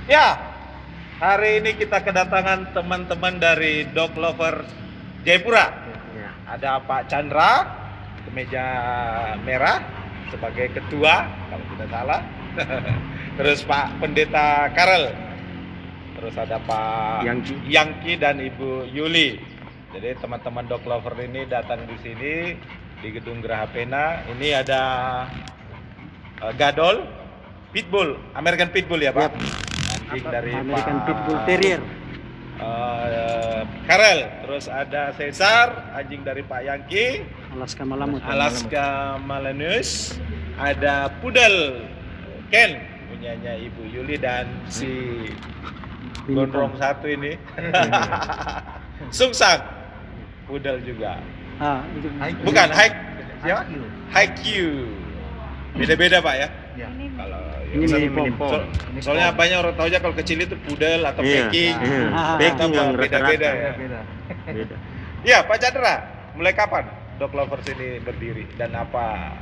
Ya, hari ini kita kedatangan teman-teman dari Dog Lover Jayapura. Ya. Ada Pak Chandra, kemeja merah sebagai ketua kalau tidak salah. Terus Pak Pendeta Karel. Terus ada Pak Yangki dan Ibu Yuli. Jadi teman-teman Dog Lover ini datang di sini di Gedung Geraha Pena. Ini ada Gadol, Pitbull, American Pitbull ya Pak. Anjing dari American Pak Pitbull Terrier. Karel, terus ada Cesar, anjing dari Pak Yangki, Alaska Malamut. Alaska Malanus, ada Pudel Ken punyanya Ibu Yuli dan si gondrong satu ini Sungsang Pudel juga. Itu. Bukan Haikyuu. Beda-beda Pak ya. Ya. Kalau Ini yang mini pom. soalnya banyak orang tahu aja kalau kecil itu pudel atau Peking. Peking yang beda-beda ya. Beda. Ya Pak Chandra, mulai kapan Dog Lovers ini berdiri dan apa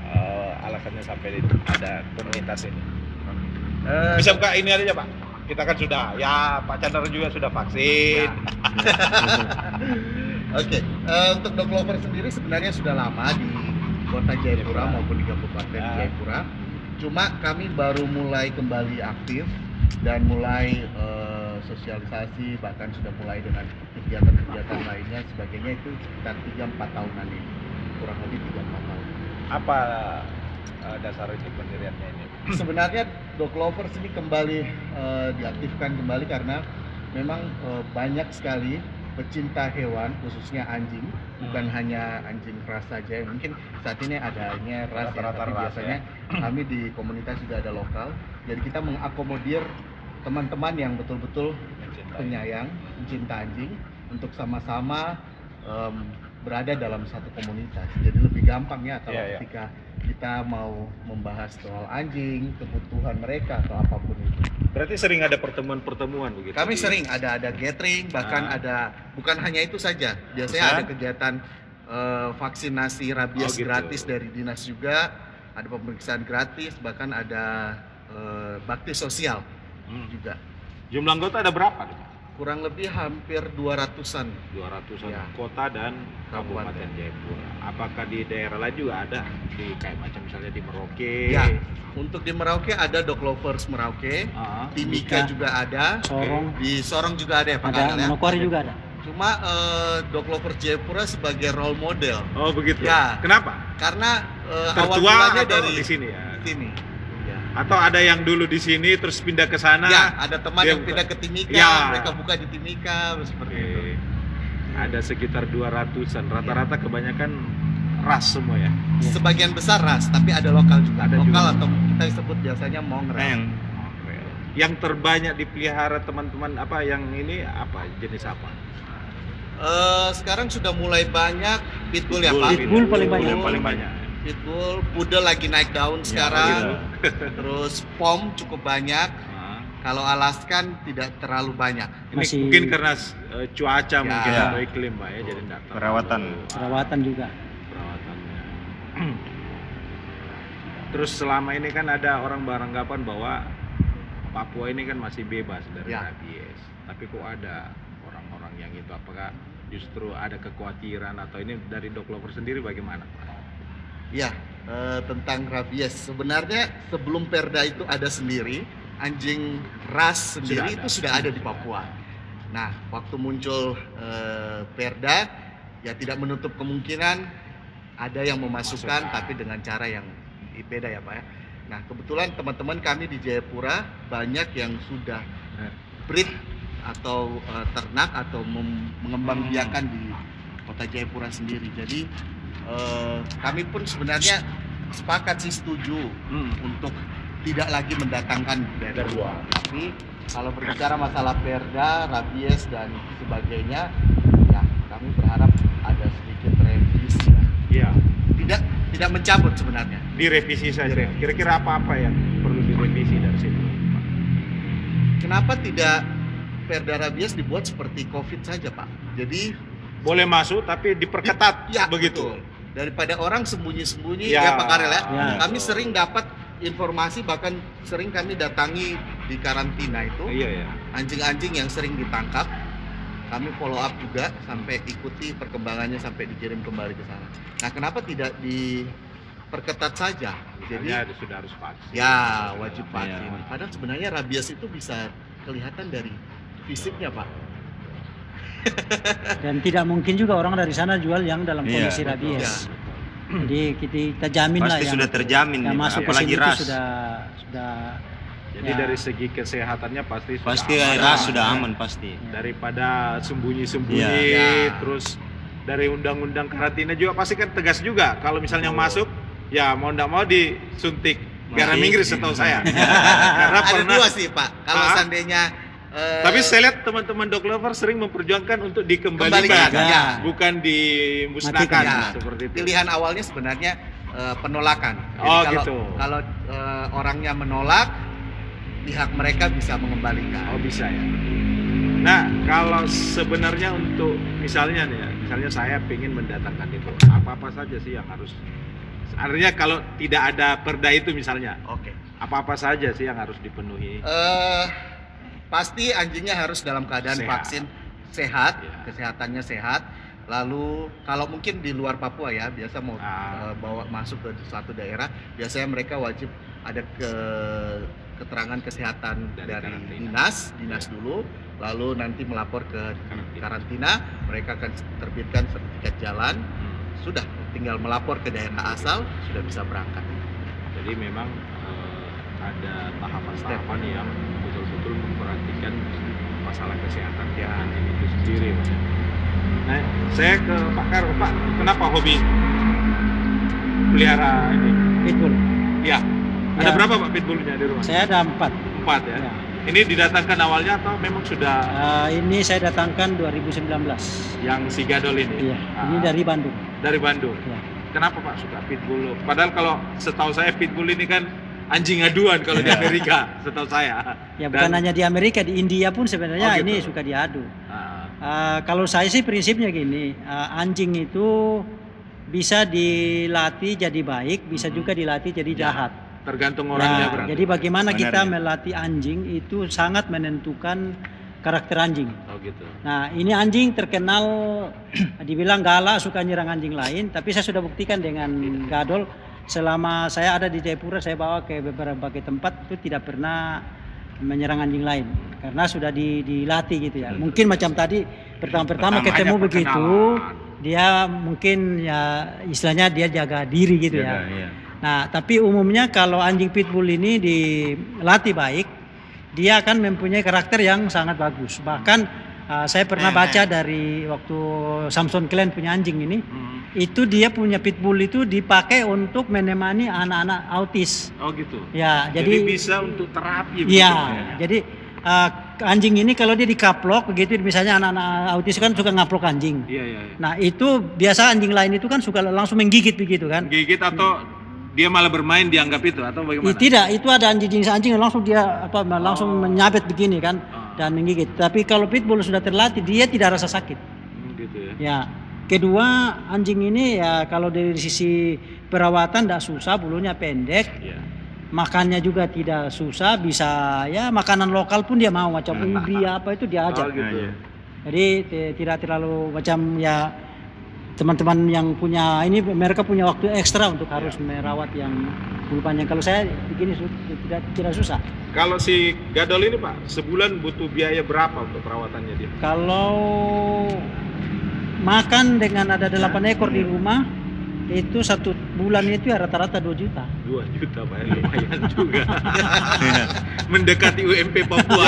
alasannya sampai ada komunitas ini? Bisa buka ini aja Pak. Kita kan sudah, ya Pak Chandra juga sudah vaksin. Oke, untuk Dog Lover sendiri sebenarnya sudah lama di Kota Jayapura maupun di Kabupaten Jayapura. Cuma kami baru mulai kembali aktif dan mulai sosialisasi, bahkan sudah mulai dengan kegiatan-kegiatan lainnya sebagainya itu sekitar 3-4 tahunan ini, kurang lebih 3-4 tahun. Apa dasar itu pendiriannya ini? Sebenarnya Dog Lovers ini kembali diaktifkan kembali karena memang banyak sekali pecinta hewan, khususnya anjing, bukan hanya anjing ras saja. Mungkin saat ini adanya ras, Rata-rata tapi ras, biasanya kami di komunitas juga ada lokal. Jadi kita mengakomodir teman-teman yang betul-betul penyayang, pencinta anjing untuk sama-sama berada dalam satu komunitas. Jadi lebih gampang ya kalau ketika kita mau membahas soal anjing, kebutuhan mereka atau apapun itu. Berarti sering ada pertemuan-pertemuan begitu? Kami sering ada gathering, bahkan ada, bukan hanya itu saja. Biasanya ada kegiatan vaksinasi rabies gratis dari dinas juga, ada pemeriksaan gratis, bahkan ada bakti sosial juga. Jumlah anggota ada berapa? Kurang lebih hampir 200-an. 200-an Ya. kota dan Kabupaten Kabupaten. Jayapura. Apakah di daerah lain juga ada? Di kayak macam misalnya di Merauke? Ya, untuk di Merauke ada Dog Lovers Merauke, Timika juga ada, Sorong. di Sorong juga ada ya Pak Karel Ada ya. Manokwari juga ada. Cuma Dog Lovers Jayapura sebagai role model. Oh begitu? Ya. Kenapa? Karena awal Tertua mulanya atau dari di sini ya? sini. Ya. Atau ada yang dulu di sini terus pindah ke sana? Ya, ada teman dia yang pindah ke Timika, Ya. mereka buka di Timika seperti itu. Ada sekitar 200-an. Rata-rata kebanyakan ras semua ya? Sebagian besar ras, tapi ada lokal juga. Ada Lokal juga. atau kita sebut biasanya mongrel. Yang terbanyak dipelihara teman-teman apa yang ini apa jenis apa? Sekarang sudah mulai banyak pitbull ya Pak. Pitbull paling banyak. Paling banyak. Pitbull, pudel lagi naik daun sekarang. Terus pom cukup banyak. Kalau Alaskan tidak terlalu banyak. Ini Masih- mungkin karena cuaca mungkin Ya. atau iklim Pak ya, jadi enggak Perawatan juga. perawatannya. Terus selama ini kan ada orang beranggapan bahwa Papua ini kan masih bebas dari Ya. rabies. Tapi kok ada orang-orang yang itu, apakah justru ada kekhawatiran atau ini dari Dog Lover sendiri bagaimana Pak? Ya, tentang rabies. Sebenarnya sebelum Perda itu ada sendiri, anjing ras sendiri itu sudah ada di Papua. Nah, waktu muncul Perda, ya tidak menutup kemungkinan ada yang memasukkan, tapi dengan cara yang beda ya Pak ya. Nah, kebetulan teman-teman kami di Jayapura banyak yang sudah breed atau ternak atau mengembangbiakan di Kota Jayapura sendiri. Jadi kami pun sebenarnya sepakat sih, setuju untuk tidak lagi mendatangkan dari luar. Tapi kalau berbicara masalah Perda, rabies dan sebagainya, ya kami berharap ada sedikit revisi. Iya. Tidak mencabut sebenarnya. Direvisi saja. Kira-kira apa-apa yang perlu direvisi dari situ? Kenapa tidak Perda rabies dibuat seperti COVID saja Pak? Jadi Boleh masuk tapi diperketat ya, begitu. betul. Daripada orang sembunyi-sembunyi Ya. ya Pak Karel ya. Ya. Kami sering dapat informasi, bahkan sering kami datangi di karantina itu, Iya ya. anjing-anjing yang sering ditangkap, kami follow up juga sampai ikuti perkembangannya sampai dikirim kembali ke sana. Nah, kenapa tidak diperketat saja? Jadi Misalnya sudah harus vaksin. ya wajib vaksin. Iya. Padahal sebenarnya rabies itu bisa kelihatan dari fisiknya, Pak. Dan tidak mungkin juga orang dari sana jual yang dalam Iya, kondisi betul. rabies. Jadi kita jamin lah Pasti yang sudah terjamin yang nih, Pak. masuk ke Apalagi sini itu ras. sudah Jadi Ya. dari segi kesehatannya pasti sudah Pasti aman. ras sudah aman pasti. Daripada sembunyi-sembunyi, Iya. terus dari undang-undang karantina juga pasti kan tegas juga. Kalau misalnya Betul. masuk, ya mau nggak mau disuntik garam Mati. Inggris setahu saya. Karena Ada pernah. dua sih, Pak. Kalau Ah. seandainya Tapi saya lihat teman-teman dog lover sering memperjuangkan untuk Kembalikan, dikembalikan, ya. bukan dimusnahkan Ya, seperti itu. pilihan awalnya sebenarnya penolakan. Jadi Oh, kalau, gitu. Kalau orangnya menolak, pihak mereka bisa mengembalikan. Oh bisa ya. Nah kalau sebenarnya untuk misalnya nih ya, misalnya saya ingin mendatangkan itu, apa-apa saja sih yang harus? Artinya kalau tidak ada perda itu misalnya, Oke. apa-apa saja sih yang harus dipenuhi? Pasti anjingnya harus dalam keadaan Sehat. vaksin sehat, Ya. kesehatannya sehat. Lalu kalau mungkin di luar Papua ya, biasa mau bawa masuk ke suatu daerah, biasanya mereka wajib ada keterangan kesehatan Dari dari karantina. dinas dulu, lalu nanti melapor ke Karantina. karantina, mereka akan terbitkan sertifikat jalan, sudah tinggal melapor ke daerah asal, sudah bisa berangkat. Jadi memang ada tahapan-tahapan yang betul-betul memperhatikan masalah kesehatan anjing itu sendiri, Pak. Nah, saya ke Pak Karo, Pak, kenapa hobi pelihara ini? pitbull. Ya, ada Ya. berapa Pak pitbullnya di rumah? Saya ada 4. 4 ya. Ya. Ini didatangkan awalnya atau memang sudah Ini saya datangkan 2019. yang si Gadol ini? Iya, ini dari Bandung. Dari Bandung. Ya. Kenapa Pak suka pitbull? Padahal kalau setahu saya pitbull ini kan anjing aduan kalau di Amerika, setahu saya. Ya bukan hanya di Amerika, di India pun sebenarnya Oh, gitu. ini suka diadu. Ah, Kalau saya sih prinsipnya gini, anjing itu bisa dilatih jadi baik, bisa juga dilatih jadi Ya, jahat. tergantung orangnya Nah, berarti. jadi bagaimana kita Sebenarnya. melatih anjing itu sangat menentukan karakter anjing. Oh gitu. Nah, ini anjing terkenal dibilang galak, suka nyerang anjing lain, tapi saya sudah buktikan dengan Gadol selama saya ada di Jayapura, saya bawa ke beberapa tempat itu tidak pernah menyerang anjing lain karena sudah dilatih gitu ya. Mungkin macam tadi pertama-pertama ketemu Pertamanya begitu, perkenalan. dia mungkin ya istilahnya dia jaga diri gitu ya. Iya. Nah, tapi umumnya kalau anjing pitbull ini dilatih baik, dia akan mempunyai karakter yang sangat bagus. Bahkan saya pernah baca dari waktu Samson Clan punya anjing ini, itu dia punya pitbull itu dipakai untuk menemani anak-anak autis. Oh gitu. Ya, Jadi jadi bisa untuk terapi. iya, begitu. jadi anjing ini kalau dia dikaplok begitu, misalnya anak-anak autis kan suka ngaplok anjing. Iya, iya, iya. Nah, itu biasa anjing lain itu kan suka langsung menggigit begitu kan. Gigit atau dia malah bermain dianggap itu atau bagaimana? Tidak, itu ada anjing yang langsung dia langsung menyabet begini kan dan menggigit. Tapi kalau pitbull sudah terlatih dia tidak rasa sakit. Gitu ya. Ya. Kedua, anjing ini ya kalau dari sisi perawatan tidak susah, bulunya pendek, Iya. makannya juga tidak susah, bisa ya makanan lokal pun dia mau macam ubi apa itu dia ajak. Oh, gitu. Iya. Jadi tidak terlalu macam ya teman-teman yang punya ini mereka punya waktu ekstra untuk harus merawat yang bulu panjang. Kalau saya begini tidak susah. Kalau si Gadol ini Pak, sebulan butuh biaya berapa untuk perawatannya dia? Kalau makan dengan ada 8 ekor di rumah itu 1 bulan itu ya rata-rata 2 juta. 2 juta Pak, lumayan juga. Mendekati UMP Papua.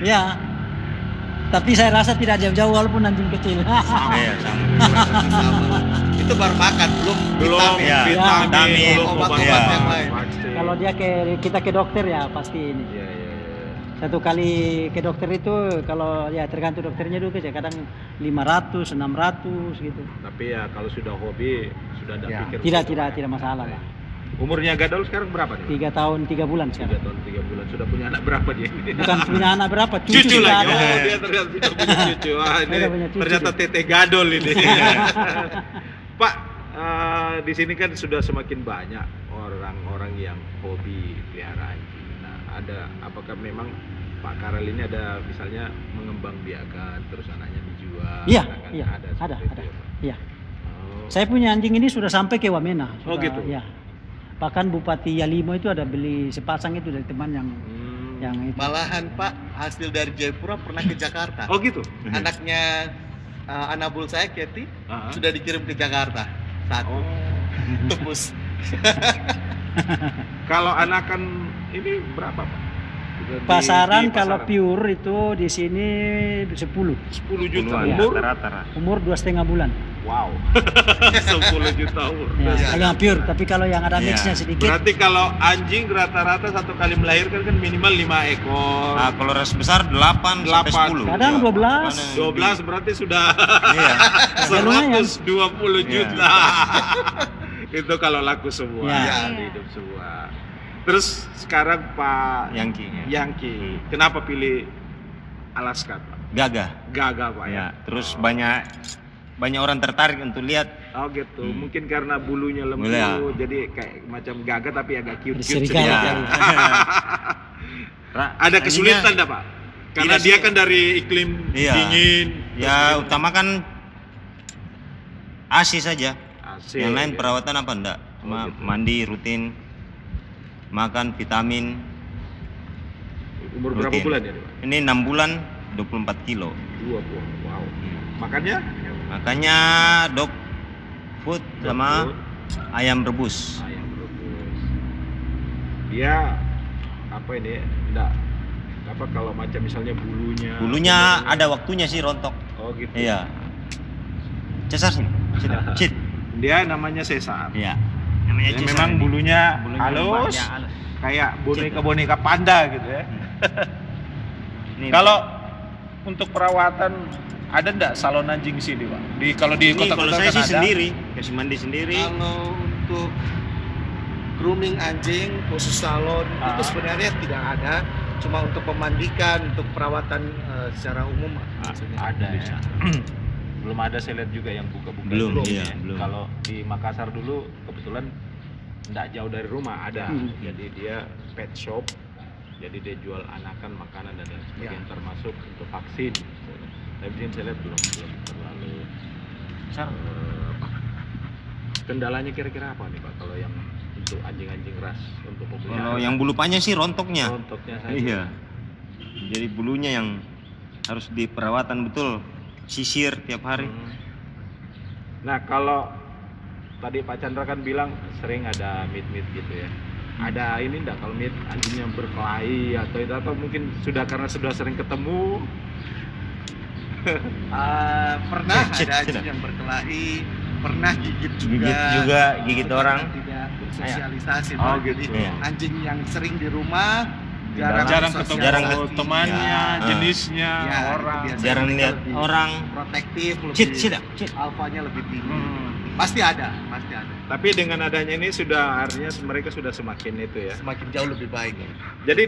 Ya. Tapi saya rasa tidak jauh-jauh walaupun anjing kecil. Iya, sama. Sama. Itu baru makan, belum Belum vitamin. ya, vitamin, vitamin, belum obat-obat ya. yang lain. vaksin. Kalau dia kita ke dokter ya pasti ini. Iya, iya, iya. Satu kali ke dokter itu kalau ya tergantung dokternya juga ya kadang 500, 600 gitu. Tapi ya kalau sudah hobi, sudah ada Ya. pikir. Tidak masalah lah. Umurnya Gadol sekarang berapa nih? 3 tahun 3 bulan 3 sekarang. tahun 3 bulan. Sudah punya anak berapa dia? Bukan punya anak berapa, Cucu sudah lagi. ada. Oh, dia ternyata sudah punya cucu. Wah, ini Udah punya cucu ternyata dia. Tete Gadol ini. Pak, di sini kan sudah semakin banyak orang-orang yang hobi pelihara anjing. Nah, ada, apakah memang Pak Karel ini ada misalnya mengembangbiakan terus anaknya dijual? Iya, Kan iya, ada ada, seperti itu ada. ya, Pak? Iya. Oh. Saya punya anjing ini sudah sampai ke Wamena. Oh, Sudah, gitu? Ya. Bahkan Bupati Yalimo itu ada beli sepasang itu dari teman yang itu. Malahan Pak, hasil dari Jayapura pernah ke Jakarta. Oh gitu. Anaknya anabul saya Keti Ah. sudah dikirim ke Jakarta. Satu. Oh. Tebus. Kalau anakan ini berapa, Pak? Di Pasaran kalau pasaran. pure itu di sini 10. 10 juta Iya. umur. Rata-rata. Umur 2,5 bulan. Wow. 10 juta umur. Ya, Iya. kalau yang pure, tapi kalau yang ada Iya. mixnya sedikit, Berarti kalau anjing rata-rata satu kali melahirkan kan minimal 5 ekor. Nah, kalau ras besar 8 sampai 8. 10. kadang 12. 12 berarti sudah Iya. Ya, lumayan. 120 Iya. juta. Itu kalau laku semua, Ya. hidup semua. Terus sekarang Pak Yangki. Ya. Yangki, kenapa pilih Alaska, Pak? Gagah. Gagah, Pak ya. Ya. Terus banyak orang tertarik untuk lihat. Oh gitu, mungkin karena bulunya lembut, Iya. jadi kayak macam gagah tapi agak cute-cute Serigala. sedikit. Ya. Ada kesulitan dah, Pak? Karena Tidak dia sih. kan dari iklim Iya. dingin. Ya, utamakan ASI saja. Asik. Yang lain perawatan apa enggak? Cuma gitu. mandi rutin, makan vitamin. Umur berapa rutin. bulan ya, Pak? Ini 6 bulan 24 kilo. 2 bulan. Wow. Makannya? Makanya dog food sama Food, ayam rebus. ayam rebus. Dia apa ini? Enggak. Apa kalau macam misalnya bulunya? Bulunya ada waktunya sih rontok. Oh gitu. Iya. Cesar sih. Cit. Dia namanya Sesar. Iya. Namanya Dia Cesar memang ini. bulunya, Bulunya halus, lebat, ya, halus. kayak boneka-boneka panda gitu ya. Ini, Kalau untuk perawatan ada enggak salon anjing di sini, Pak? Kalau di ini kota-kota kalau saya kan sih ada. sendiri, kasih mandi sendiri. Kalau untuk grooming anjing khusus salon Ah. itu sebenarnya tidak ada, cuma untuk memandikan, untuk perawatan secara umum maksudnya. Ada ya. Belum ada saya lihat juga yang buka-buka Belum, dulu iya, ya. belum. Kalau di Makassar dulu kebetulan enggak jauh dari rumah ada. Jadi dia pet shop. Jadi dia jual anakan, makanan dan lain sebagainya termasuk untuk vaksin. Tapi di sini saya lihat belum terlalu apa. Kendalanya kira-kira apa nih, Pak, kalau yang untuk anjing-anjing ras untuk pemeliharaan? Kalau yang bulu panjang sih rontoknya. Rontoknya saja. Iya. Jadi bulunya yang harus diperawatan betul, sisir tiap hari. Nah, kalau tadi Pak Chandra kan bilang sering ada meet gitu ya. Ada ini enggak kalau meet anjingnya berkelahi atau mungkin karena sudah sering ketemu? Pernah Cit, ada cit. anjing yang berkelahi, pernah gigit juga. Gigit juga, gigit Karena orang. Tidak bersosialisasi. Oh, Pak. gitu. Jadi Iya. anjing yang sering di rumah Jarang ketemu Jarang temannya, Ya. jenisnya, Ya, orang. biasanya Jarang mereka lihat lebih orang. protektif, Cit, lebih cit. alfanya lebih tinggi. Hmm. Pasti ada, pasti ada. Tapi dengan adanya ini sudah artinya mereka sudah semakin itu ya. Semakin jauh lebih baik. Jadi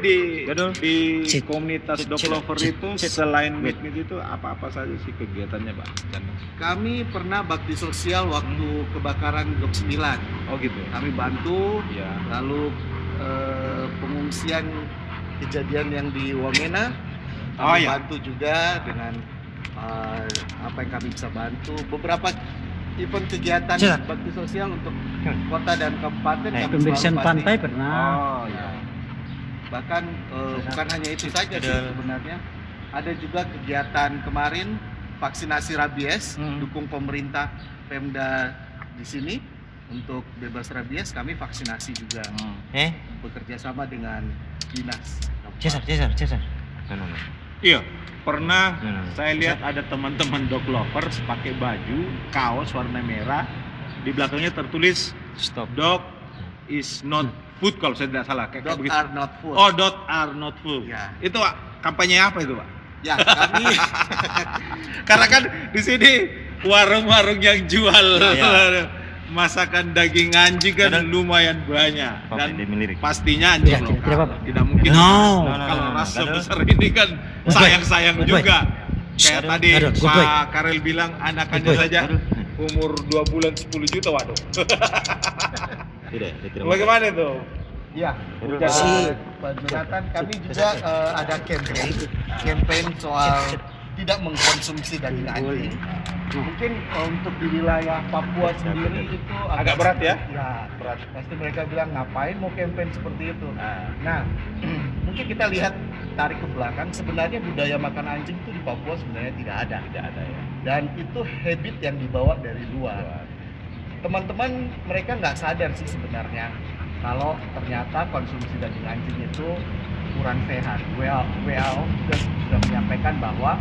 Gadul. di Cit. komunitas dog Cit, lover cit, itu cit. selain meet itu apa-apa saja sih kegiatannya, Pak? Kami pernah bakti sosial waktu kebakaran Blok 9. Oh gitu. Kami bantu, Ya. lalu pengungsian kejadian yang di Wamena Oh, kami ya. bantu juga dengan apa yang kami bisa bantu. Beberapa event kegiatan Cita. bakti sosial untuk kota dan kabupaten kami pembersihan selalu pasti. pantai pernah. Oh ya. Bahkan bukan hanya itu saja sih sebenarnya. Ada juga kegiatan kemarin vaksinasi rabies, dukung pemerintah Pemda di sini untuk bebas rabies. Kami vaksinasi juga bekerja sama dengan dinas. Cesar. Nah. Iya, pernah Hmm. saya lihat ada teman-teman dog lovers pakai baju kaos warna merah, di belakangnya tertulis Stop. dog is not food kalau saya tidak salah kayak Dog begitu. are not food. Oh, dog are not food. Ya. Itu Pak, kampanye apa itu, Pak? Ya, kami Karena kan di sini warung-warung yang jual Iya. masakan daging anjing kan Kadang- lumayan banyak Oke, dan dia melirik. pastinya anjing Tidak, lokal. tidak apa-apa. Tidak mungkin No. kalau ras Kadang- sebesar ini kan sayang-sayang Good boy. juga. Kayak Aduh. tadi Aduh, good boy. Pak Karel bilang anakannya Good boy. saja Aduh. umur 2 bulan 10 juta, waduh. Tidak, dia tidak. Bagaimana tuh? Iya, Hujan. Pak Jonathan, kami juga ada campaign soal tidak mengkonsumsi daging anjing. Mungkin untuk di wilayah Papua sendiri itu Agak berat ya? Ya, berat. Pasti mereka bilang ngapain mau campaign seperti itu. Nah, Nah, mungkin kita lihat tarik ke belakang, sebenarnya budaya makan anjing itu di Papua sebenarnya tidak ada. tidak ada ya. Dan itu habit yang dibawa dari luar. Teman-teman mereka nggak sadar sih sebenarnya kalau ternyata konsumsi daging anjing itu kurang sehat. WHO sudah menyampaikan bahwa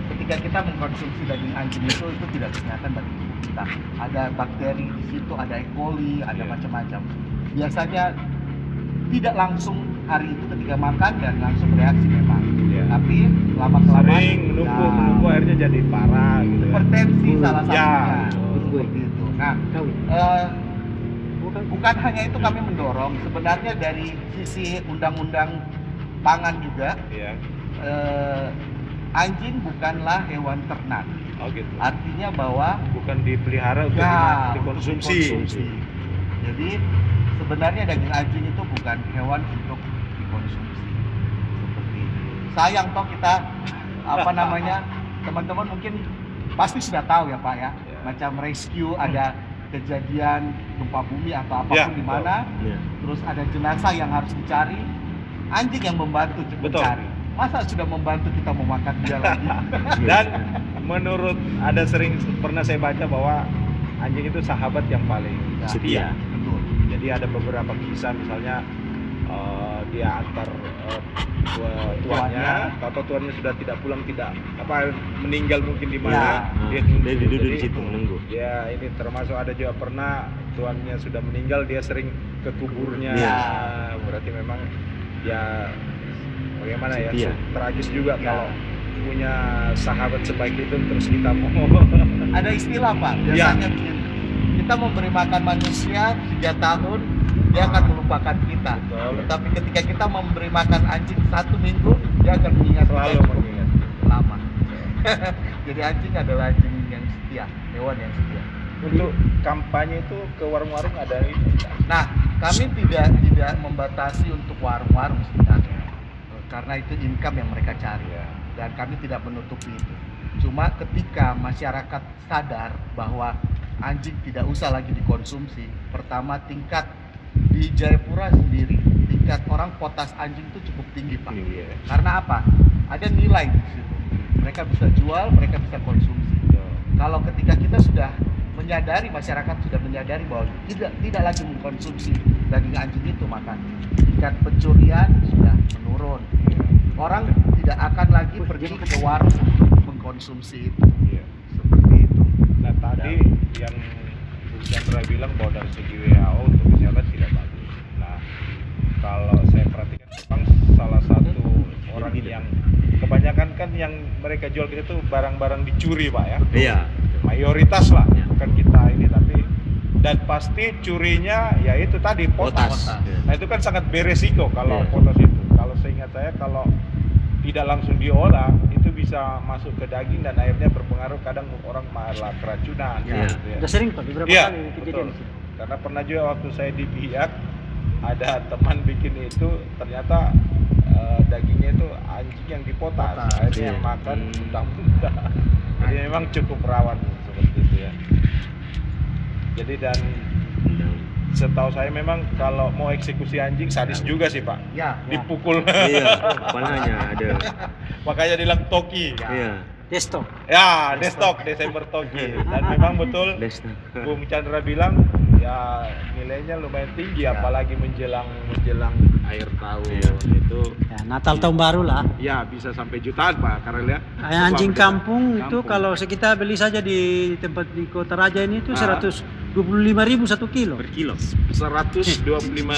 ketika kita mengkonsumsi daging anjing itu tidak kesehatan bagi tubuh kita. Ada bakteri di situ, ada E. coli, ada Iya. macam-macam. Biasanya tidak langsung hari itu ketika makan dan langsung bereaksi memang. Iya. Tapi lama-kelamaan Sering menumpuk akhirnya jadi parah gitu ya. hipertensi salah Ya. satunya. Seperti itu. Nah, bukan hanya itu kami mendorong, sebenarnya dari sisi undang-undang pangan juga, Iya. anjing bukanlah hewan ternak. Oh gitu. Artinya bahwa Bukan dipelihara untuk dikonsumsi. Jadi sebenarnya daging anjing itu bukan hewan untuk dikonsumsi. Seperti itu. Sayang toh kita teman-teman mungkin pasti sudah tahu ya Pak ya. Ya. Macam rescue ada kejadian gempa bumi atau apapun Ya, di mana, Iya. terus ada jenazah yang harus dicari, anjing yang membantu Betul. mencari. Masa sudah membantu kita memakan dia lagi? Dan menurut pernah saya baca bahwa anjing itu sahabat yang paling setia. Betul. Jadi ada beberapa kisah misalnya dia antar tuannya, atau tuannya sudah tidak pulang, meninggal mungkin di mana, Ya. dia Dia duduk di Jadi, situ menunggu. ya ini termasuk ada juga pernah tuannya sudah meninggal, dia sering ke kuburnya. Ya. Berarti memang ya bagaimana ya, Setia. tragis juga Ya. kalau punya sahabat sebaik itu terus kita mau Ada istilah Pak, Ya. biasanya begini. Kita memberi makan manusia 3 tahun, dia akan melupakan kita. Betul. Tetapi ketika kita memberi makan anjing 1 minggu, dia akan mengingat Selalu kita cukup mengingat. lama. Jadi anjing adalah anjing yang setia, hewan yang setia. untuk kampanye itu ke warung-warung ada itu enggak? Nah, kami tidak membatasi untuk warung-warung sebenarnya, karena itu income yang mereka cari, Ya. dan kami tidak menutupi itu. Cuma ketika masyarakat sadar bahwa anjing tidak usah lagi dikonsumsi, pertama tingkat di Jayapura sendiri, tingkat orang potas anjing itu cukup tinggi Pak. Iya. Karena apa? Ada nilai di situ. Mereka bisa jual, mereka bisa konsumsi. Kalau ketika kita sudah menyadari, masyarakat sudah menyadari bahwa tidak lagi mengkonsumsi daging anjing itu, maka tingkat pencurian sudah menurun. Orang tidak akan lagi pergi ke warung untuk mengkonsumsi itu. Iya. Seperti itu. Nah tadi yang Bu Chandra bilang bahwa dari segi WHO untuk kesehatan tidak bagus. Nah kalau saya perhatikan memang salah satu orang yang kebanyakan kan yang mereka jual itu barang-barang dicuri Pak ya. Iya. Mayoritas lah, Ya. bukan kita ini tapi, dan pasti curinya ya itu tadi potas. Potas. Nah itu kan sangat beresiko kalau Ya. potas itu. Kalau seingat saya kalau tidak langsung diolah itu bisa masuk ke daging dan akhirnya berpengaruh, kadang orang malah keracunan. Ya. gitu ya. Udah sering Pak, beberapa Iya, kali betul. kejadian itu. Karena pernah juga waktu saya di Biak ada teman bikin itu, ternyata dagingnya itu anjing yang dipotas, Potas, akhirnya iya. yang makan muntah-muntah. Jadi memang cukup rawan seperti itu ya. Jadi dan setahu saya memang kalau mau eksekusi anjing sadis juga sih Pak, Ya, dipukul. Iya, kepalanya ada. Makanya bilang toki. Iya. Desktop. Ya, desktop Desember toki. Dan memang betul Desta. Bung Chandra bilang ya nilainya lumayan tinggi, Ya. apalagi menjelang akhir tahun Iya. itu Ya, Natal tahun baru lah. ya bisa sampai jutaan Pak karena Anjing kampung itu Kampung. kalau kita beli saja di tempat di Kota Raja ini itu Ah. 125.000 1 kilo. Per kilo. 125.000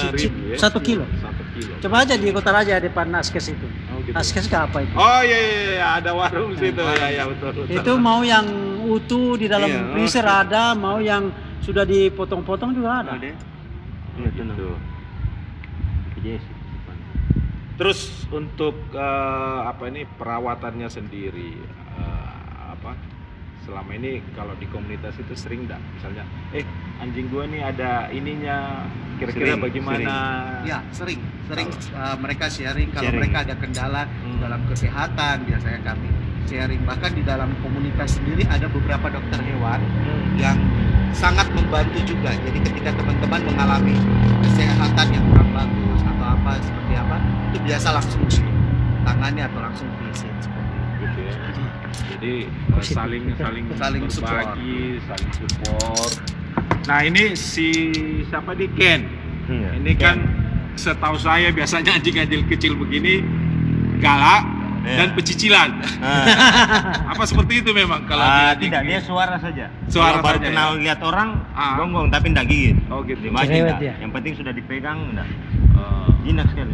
ya. 1 kilo. 1 kilo. Coba aja di Kota Raja depan Naskes itu. Oh, gitu. Naskes ke apa itu? Oh iya, iya, iya, ada warung situ ya betul. Itu mau yang utuh di dalam Iya, freezer oke. ada, mau yang sudah dipotong-potong juga ada. Ada. Iya, tenang. Gitu. Yes. Terus untuk perawatannya sendiri selama ini kalau di komunitas itu sering nggak misalnya anjing gua nih ada ininya kira-kira Sering, bagaimana Ya, sering mereka sharing kalau mereka ada kendala dalam kesehatan, biasanya kami sharing. Bahkan di dalam komunitas sendiri ada beberapa dokter hewan yang sangat membantu juga. Jadi ketika teman-teman mengalami kesehatan yang kurang bagus atau apa seperti apa, itu biasa langsung tangani atau langsung visit seperti itu. gitu ya. Jadi saling Saling berbagi, saling support. Nah ini si siapa di Ken? Iya. Ini kan setahu saya biasanya anjing-anjing kecil begini galak dan pecicilan. Apa seperti itu memang kalau anjing-anjing Tidak, ini? dia suara saja. Suara Kalau baru saja, kenal ya? lihat orang, Ah. gonggong tapi enggak gigit. Oh gitu. Dia maju Cerewet enggak. dia. Yang penting sudah dipegang enggak. Oh. Jinak sekali.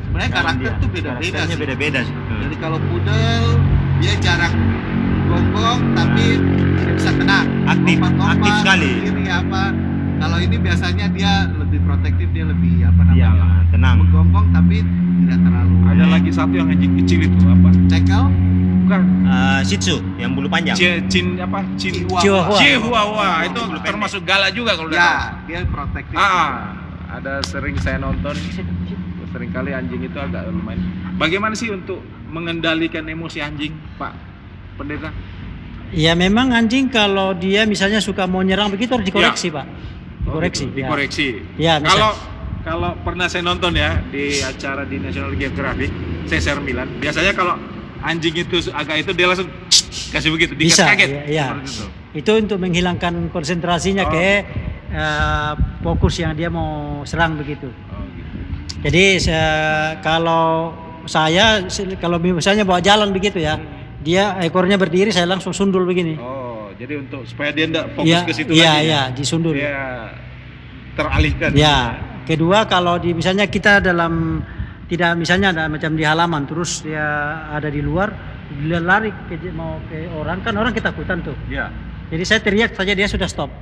Sebenarnya Kalau karakter dia, tuh beda-beda karakternya sih. beda-beda sih. Jadi kalau pudel dia jarang gonggong tapi dia bisa tenang. Aktif Lompat-lompat, sekali. berdiri apa. Kalau ini biasanya dia lebih protektif, dia lebih apa Iya, namanya? tenang. Menggonggong tapi tidak terlalu. Ada lagi satu yang anjing kecil itu apa? Tackle, Bukan. Shih Tzu yang bulu panjang. Cin Chihuahua. Chihuahua itu termasuk galak juga kalau udah tahu. ya dia protektif. Ada sering saya nonton, sering kali anjing itu agak lumayan. Bagaimana sih untuk mengendalikan emosi anjing, Pak Pendeta? Ya memang anjing kalau dia misalnya suka mau nyerang begitu harus dikoreksi Pak. Dikoreksi. Oh, gitu. Dikoreksi. Ya, misal. Kalau pernah saya nonton ya di acara di National Geographic, saya share Milan. Biasanya kalau anjing itu agak itu dia langsung kasih begitu, Bisa, kaget. iya. Seperti itu. Itu untuk menghilangkan konsentrasinya Oh. ke fokus yang dia mau serang begitu. Oh, gitu. Jadi kalau misalnya bawa jalan begitu ya, dia ekornya berdiri saya langsung sundul begini. Oh, jadi untuk supaya dia enggak fokus Iya, ke situ iya, lagi. iya, disundul. Dia teralihkan. Ya, kedua kalau misalnya kita tidak misalnya ada macam di halaman terus dia ada di luar, dia lari mau ke orang kan orang ketakutan tuh. Iya. Jadi saya teriak saja dia sudah stop.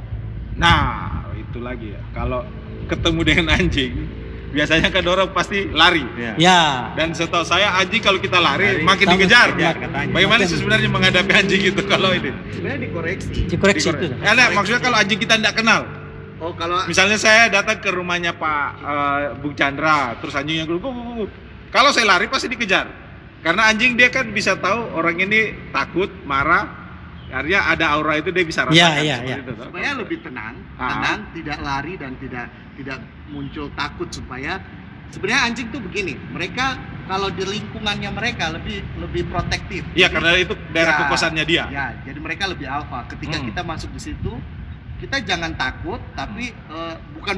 Nah, itu lagi ya. Kalau ketemu dengan anjing, biasanya kan orang pasti lari. Ya. Dan setahu saya anjing kalau kita lari makin Tambah- dikejar. katanya. Bagaimana sih sebenarnya menghadapi anjing itu kalau ini? Sebenarnya dikoreksi. Dikoreksi itu. Nah, maksudnya kalau anjing kita tidak kenal. Oh, kalau Misalnya saya datang ke rumahnya Pak Bung Chandra, terus anjingnya gue, kalau saya lari pasti dikejar. Karena anjing dia kan bisa tahu orang ini takut, marah, artinya ada aura itu dia bisa rasakan. Iya, seperti iya. itu, toh. supaya lebih tenang, tidak lari dan tidak muncul takut supaya sebenarnya anjing tuh begini, mereka kalau di lingkungannya mereka lebih protektif. Iya, karena itu daerah Ya, kekuasaannya dia. Ya, jadi mereka lebih alfa. Ketika kita masuk di situ, kita jangan takut, tapi bukan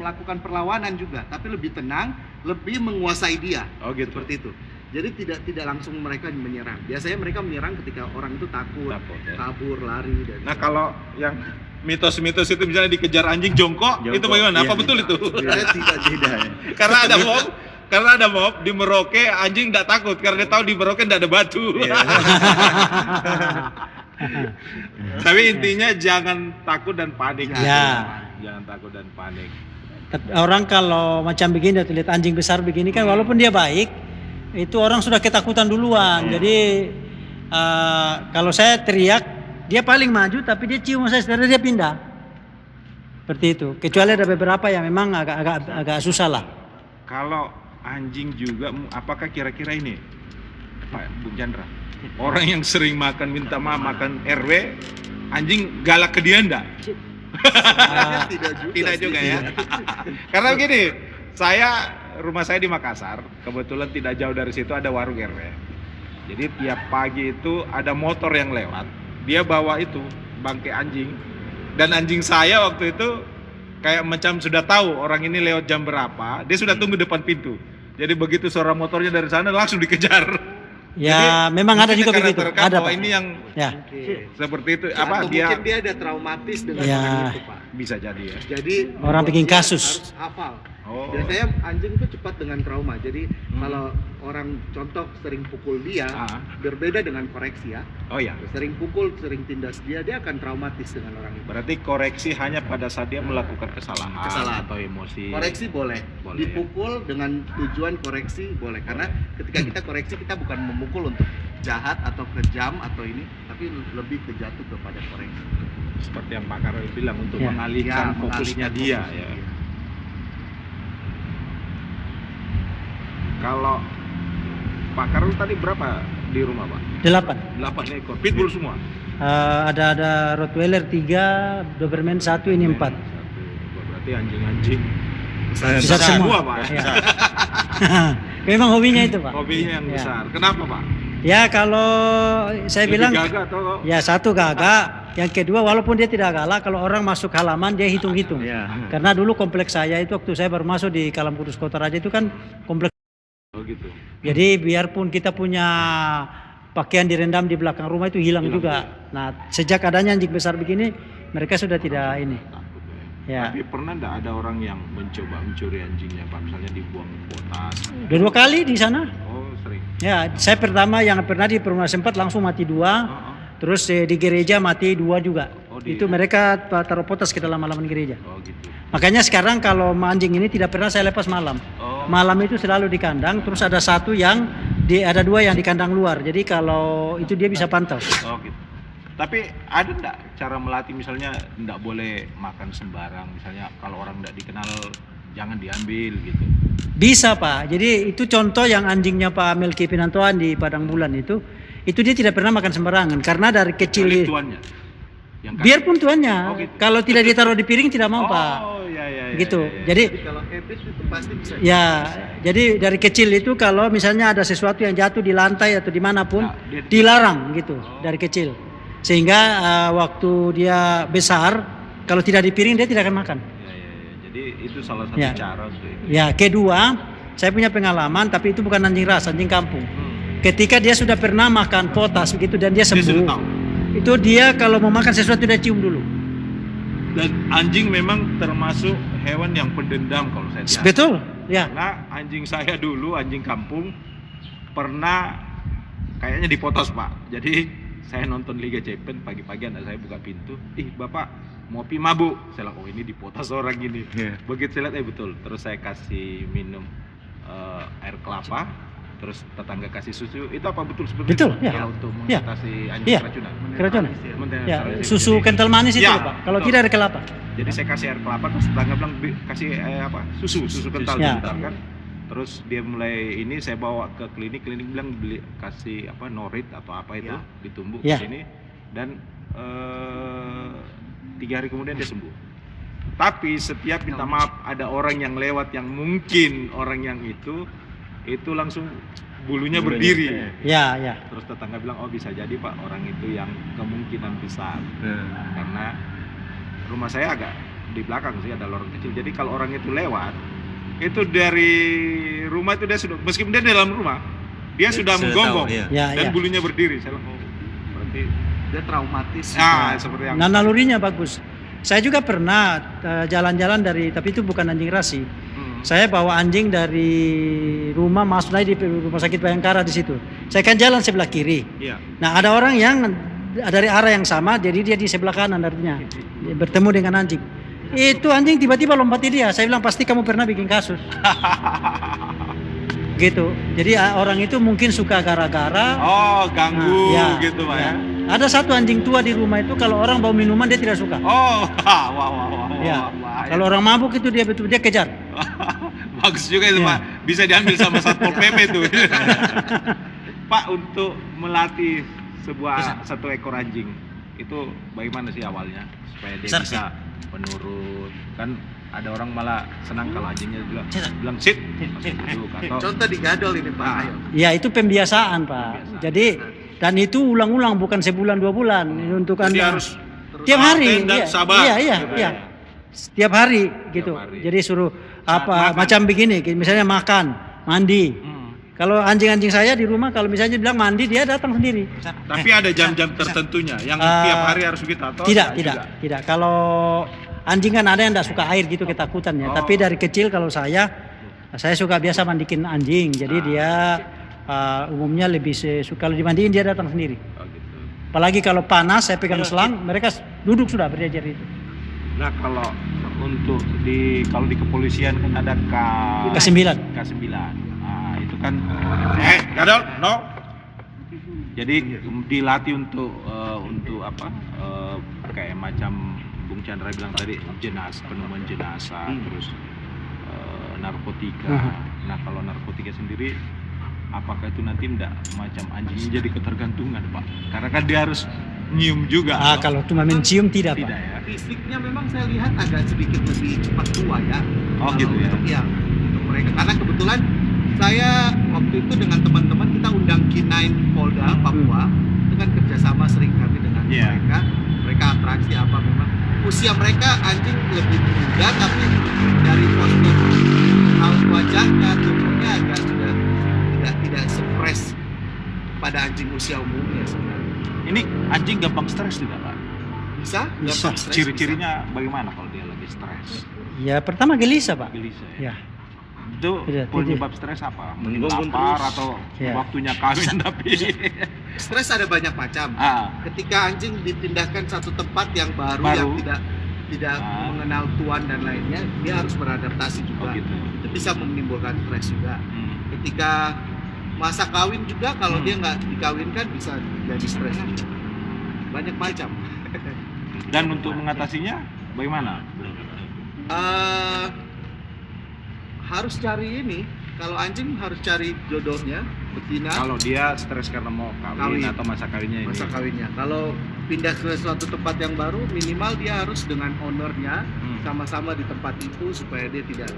melakukan perlawanan juga, tapi lebih tenang, lebih menguasai dia. Oh gitu. Seperti itu. Jadi tidak langsung mereka menyerang. Biasanya mereka menyerang ketika orang itu takut, Takut, ya. kabur, lari dan Nah kalau yang mitos-mitos itu misalnya dikejar anjing jongkok, itu bagaimana? Iya, Apa betul itu? sebenarnya tidak. Karena ada mob di Merauke anjing tidak takut karena dia tahu di Merauke tidak ada batu. Iya. Tapi intinya jangan takut dan panik. Ya. Jangan takut dan panik. Orang kalau macam begini atau lihat anjing besar begini kan walaupun dia baik, itu orang sudah ketakutan duluan. Jadi kalau saya teriak, dia paling maju tapi dia cium saya setelah dia pindah. Seperti itu. Kecuali ada beberapa yang memang agak susah lah. Kalau anjing juga, apakah kira-kira ini Pak Bung Chandra, orang yang sering minta maaf makan RW, anjing galak ke dia enggak? Tidak juga ya. Karena begini, rumah saya di Makassar, kebetulan tidak jauh dari situ ada warung RW. Jadi tiap pagi itu ada motor yang lewat, dia bawa itu bangkai anjing, dan anjing saya waktu itu kayak macam sudah tahu orang ini lewat jam berapa, dia sudah tunggu depan pintu. Jadi begitu suara motornya dari sana langsung dikejar. Ya, Jadi, memang ada mungkin juga karena begitu. terekam Ada bahwa Pak. ini yang Ya. seperti itu Atau dia mungkin dia ada traumatis dengan Ya. orang itu, Pak. bisa jadi ya. Jadi Orang bikin dia kasus. harus hafal. Oh. Biasanya anjing itu cepat dengan trauma. Jadi kalau orang contoh sering pukul dia, berbeda dengan koreksi ya. Oh ya. Sering pukul, sering tindas dia akan traumatis dengan orang itu. Berarti koreksi hanya pada saat dia melakukan kesalahan atau emosi. Koreksi boleh. Boleh, Dipukul dengan tujuan koreksi boleh. Karena ketika kita koreksi kita bukan memukul untuk jahat atau kejam atau ini, tapi lebih ke jatuh kepada koreksi. Seperti yang Pak Karel bilang untuk Ya. mengalihkan Ya, fokusnya mengalihkan dia fokus. ya. Kalau Pak Karel tadi berapa di rumah Pak? 8. 8 ekor pitbull semua. Ada Rottweiler 3, Doberman 1, ini 4. Berarti anjing-anjing Besar semua. Pak. Ya. Memang hobinya itu, Pak. Hobinya yang Ya. besar. Kenapa Pak? Ya kalau saya Lebih bilang gagah atau ya satu gagak, yang kedua walaupun dia tidak galak, kalau orang masuk halaman dia hitung-hitung. Iya. Karena dulu kompleks saya itu waktu saya baru masuk di Kalam Kudus Kota Raja itu kan kompleks. oh gitu. Jadi biarpun kita punya pakaian direndam di belakang rumah itu hilang juga. Nah sejak adanya anjing besar begini mereka sudah tidak ini. Takut Ya. Tapi pernah enggak ada orang yang mencoba mencuri anjingnya Pak? Misalnya dibuang potas. Dua kali di sana. Oh, sering. Ya, saya pertama yang pernah di Perumna Sempat langsung mati 2. Terus di gereja mati 2 juga. Oh, di- Itu mereka taruh potas ke dalam halaman gereja. Oh, gitu. Makanya sekarang kalau anjing ini tidak pernah saya lepas malam. Oh. Malam itu selalu di kandang. Terus ada satu yang ada 2 yang di kandang luar. Jadi kalau itu dia bisa pantau. Oh, gitu. Tapi ada enggak cara melatih misalnya enggak boleh makan sembarang, misalnya kalau orang enggak dikenal jangan diambil gitu. Bisa Pak. Jadi itu contoh yang anjingnya Pak Melki Pinantoan di Padang Bulan itu dia tidak pernah makan sembarangan karena dari kecil. Kecuali tuannya. Yang kasih. Biarpun tuannya, Oh, gitu. kalau tidak ditaruh di piring tidak mau Pak. Oh, iya. Gitu. iya. Jadi Jadi kalau habit itu pasti bisa. ya, jadi dari kecil itu kalau misalnya ada sesuatu yang jatuh di lantai atau dimanapun Nah, dia- dilarang gitu dari kecil. Sehingga waktu dia besar kalau tidak di piring dia tidak akan makan. Iya. Jadi itu salah satu Ya. cara untuk itu. Ya, kedua, saya punya pengalaman tapi itu bukan anjing ras, anjing kampung. Ketika dia sudah pernah makan potas begitu dan dia Dia sudah sembuh. tahu. Itu dia kalau mau makan sesuatu dia cium dulu. Dan anjing memang termasuk hewan yang pendendam kalau saya lihat. Betul, ya. Karena anjing saya dulu, anjing kampung, pernah kayaknya dipotos Pak. Jadi saya nonton Liga Champions pagi-pagi, anak saya buka pintu, bapak ngopi mabuk. Saya bilang, oh ini dipotos orang ini. Begitu saya lihat, betul. Terus saya kasih minum air kelapa, terus tetangga kasih susu. Itu apa betul seperti Betul, itu? ya. Kalau untuk Ya. mengatasi anjing Ya. keracunan. Keracunan. Maintenance Ya, keracunan. susu Jadi- kental manis itu Ya, loh, Pak. Kalau betul. tidak ada kelapa. Jadi saya kasih air kelapa, terus tetangga bilang kasih susu kental Ya. bentar kan. Terus dia mulai ini saya bawa ke klinik bilang kasih norit atau apa itu Ya. ditumbuk Ya. ke sini dan 3 hari kemudian dia sembuh. Tapi setiap minta maaf ada orang yang lewat yang mungkin orang yang itu langsung bulunya berdiri. Ya, ya. Terus tetangga bilang, oh bisa jadi Pak orang itu yang kemungkinan besar. Karena rumah saya agak di belakang sih ada lorong kecil. Jadi kalau orang itu lewat, itu dari rumah itu dia sudah, meskipun dia di dalam rumah, dia sudah menggonggong tahu, iya. Ya, dan ya. bulunya berdiri. Saya bilang, oh berarti Dia traumatis. seperti yang Nah, nalurinya bagus. Saya juga pernah jalan-jalan tapi itu bukan anjing rasi. Saya bawa anjing dari rumah masuk lagi di rumah sakit Bayangkara di situ. Saya kan jalan sebelah kiri. Iya. Nah, ada orang yang dari arah yang sama, jadi dia di sebelah kanan artinya. Dia bertemu dengan anjing. Itu anjing tiba-tiba lompati dia. Saya bilang pasti kamu pernah bikin kasus. Gitu. Jadi orang itu mungkin suka gara-gara. Oh ganggu Nah, ya, gitu Pak ya. Ada satu anjing tua di rumah itu kalau orang bawa minuman dia tidak suka. Oh wah. Ya. Wah, Kalau orang mabuk itu dia kejar. bagus juga itu Iya. Pak, bisa diambil sama Satpol PP tuh. Pak, untuk melatih satu ekor anjing itu bagaimana sih awalnya supaya dia Besar bisa penurut? Kan ada orang malah senang kalau anjingnya bilang sit, masuk duduk atau Contoh digadol ini Pak. Ayo. Ya itu pembiasaan Pak. Jadi dan itu ulang-ulang bukan sebulan 2 bulan untuk jadi Anda. harus Tiap hari. telaten dan Iya, sabar. Iya, iya, Gitu iya. ya. Setiap hari gitu. hari. Jadi suruh Saat apa makan. macam begini, misalnya makan, mandi. Hmm. Kalau anjing-anjing saya di rumah kalau misalnya bilang mandi dia datang sendiri. Tapi ada jam-jam tertentunya yang tiap hari harus begitu atau Tidak, enggak juga? tidak. Kalau anjing kan ada yang tidak suka air gitu ketakutannya. Oh. Tapi dari kecil kalau saya suka biasa mandikin anjing. Jadi dia umumnya lebih suka kalau dimandiin dia datang sendiri. Oh, gitu. Apalagi kalau panas saya pegang selang, mereka duduk sudah belajar itu. Nah kalau untuk kalau di kepolisian kan ada K9. K9. Nah, itu kan gadol, no. Jadi dilatih untuk apa? Kayak macam Bung Chandra bilang tadi, penemuan jenazah, terus narkotika. Nah, kalau narkotika sendiri, apakah itu nanti enggak macam anjingnya jadi ketergantungan, Pak? Karena kan dia harus nyium juga. Kalau cuma mencium tidak, Pak. Tidak ya. Fisiknya memang saya lihat agak sedikit lebih cepat tua ya. Oh, Kalau gitu ya. untuk mereka, karena kebetulan saya waktu itu dengan teman-teman kita undang K9 Polda Papua, itu kan kerjasama sering kami dengan mereka atraksi apa memang usia mereka anjing lebih muda, tapi dari postur wajahnya, tubuhnya agak sudah tidak stres pada anjing usia umumnya sebenarnya. Ini anjing gampang stres tidak, Pak? Bisa. Bisa. Stres, Ciri-cirinya bagaimana kalau dia lagi stres? Ya pertama gelisah, Pak. Gelisah Ya. Itu Tidak, penyebab stres apa? Mungkin Menggonggong lapar terus. atau Ya. waktunya kawin tapi Stres ada banyak macam. Ketika anjing dipindahkan satu tempat yang baru. Yang tidak mengenal tuan dan lainnya, dia harus beradaptasi juga. gitu. Itu bisa menimbulkan stres juga. Ketika masa kawin juga, kalau dia nggak dikawinkan bisa jadi stres. Banyak macam. Dan untuk mengatasinya bagaimana? Harus cari ini. Kalau anjing harus cari jodohnya, betina. Kalau dia stres karena mau kawin atau masa kawinnya ini. Masa kawinnya. Kalau pindah ke suatu tempat yang baru, minimal dia harus dengan ownernya sama-sama di tempat itu supaya dia tidak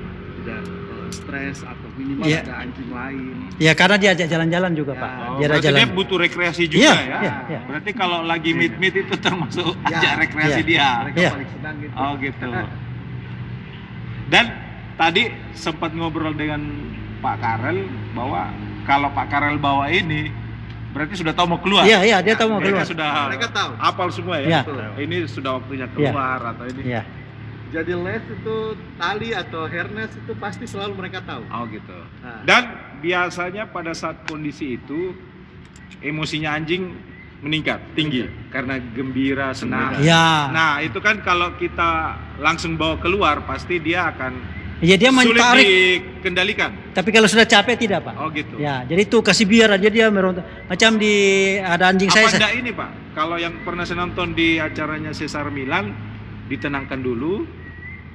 stres atau minimal ada anjing lain. Ya karena dia ajak jalan-jalan juga, Ya. Pak. Berarti Dia dia butuh rekreasi juga ya. Iya. Berarti kalau lagi meet itu termasuk Ya. ajak rekreasi dia. Mereka Iya. paling senang gitu. Oh gitu. Dan tadi sempat ngobrol dengan Pak Karel bahwa kalau Pak Karel bawa ini berarti sudah tahu mau keluar. Iya, dia tahu mau keluar. Mereka tahu. Apal semua Iya. ya. Ini sudah waktunya keluar atau ini. Iya. Jadi les itu tali atau harness itu pasti selalu mereka tahu. Oh gitu. Nah. Dan biasanya pada saat kondisi itu emosinya anjing meningkat tinggi karena gembira, senang. Iya. Nah, itu kan kalau kita langsung bawa keluar pasti dia akan Ya dia sulit menarik. dikendalikan. Tapi kalau sudah capek tidak, Pak. Oh gitu. Ya, jadi tuh kasih biar aja dia meronta. Macam ada anjing Apa saya. enggak ini, Pak? Kalau yang pernah saya nonton di acaranya Cesar Milan, ditenangkan dulu,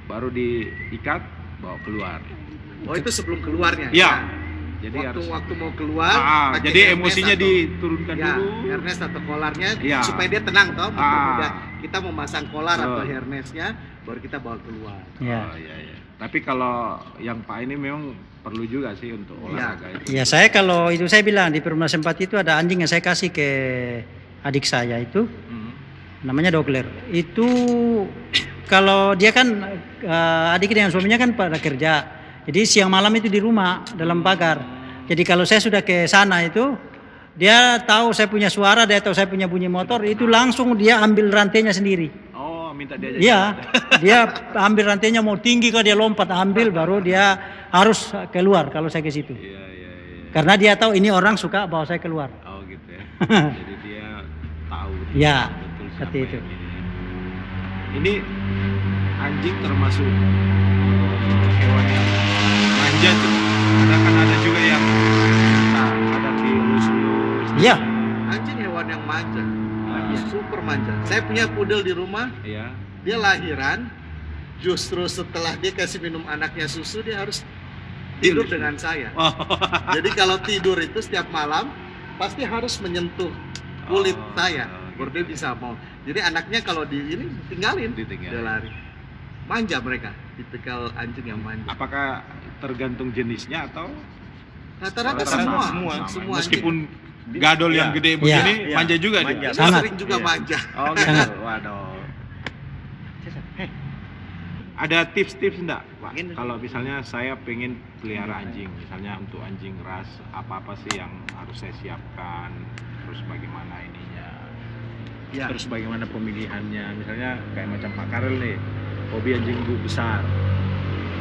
baru diikat, bawa keluar. Oh itu sebelum keluarnya. Iya. Ya. Jadi Waktu mau keluar. pakai jadi harness emosinya atau- diturunkan ya, dulu. harness atau kolarnya Ya. supaya dia tenang toh. Udah kita memasang kolar atau Betul. harnessnya, baru kita bawa keluar. Ya. Oh iya. Tapi kalau yang Pak ini memang perlu juga sih untuk olahraga itu. Ya saya kalau itu saya bilang di Perumna Sempat itu ada anjing yang saya kasih ke adik saya itu namanya Dogler. Itu kalau dia kan adik dengan suaminya kan pada kerja. Jadi siang malam itu di rumah dalam pagar. Jadi kalau saya sudah ke sana itu dia tahu saya punya suara, dia tahu saya punya bunyi motor, itu langsung dia ambil rantainya sendiri. Oh, minta dia aja. Iya, dia ambil rantainya mau tinggi kalau dia lompat ambil baru dia harus keluar kalau saya ke situ. Iya. Karena dia tahu ini orang suka bawa saya keluar. Oh gitu ya. Jadi dia tahu. Ya, betul seperti siapa itu. yang ini anjing termasuk hewan yang manja tuh. Kan ada juga yang ada dilus-lus. Iya. Anjing hewan yang manja. Ah. Super manja. Saya punya pudel di rumah, Iya. dia lahiran, justru setelah dia kasih minum anaknya susu, dia harus tidur dengan saya. Oh. Jadi kalau tidur itu setiap malam pasti harus menyentuh kulit Oh, saya, gitu. baru dia bisa mau. Jadi anaknya kalau di ini tinggalin, Ditinggalin. dia lari. Manja mereka, tipikal anjing yang manja. Apakah tergantung jenisnya atau Rata-rata Rata-rata semua sama? anjing. Meskipun gadol yang gede begini Iya. manja juga Manja. dia. Ini Sangat. sering juga Iya. manja. Oh gitu. Sangat. Waduh. Ada tips-tips enggak, Pak? Kalau misalnya saya pengen pelihara anjing, misalnya untuk anjing ras, apa-apa sih yang harus saya siapkan? Terus bagaimana ininya? Ya. Terus bagaimana pemilihannya? Misalnya kayak macam Pak Karel nih, hobi anjing besar.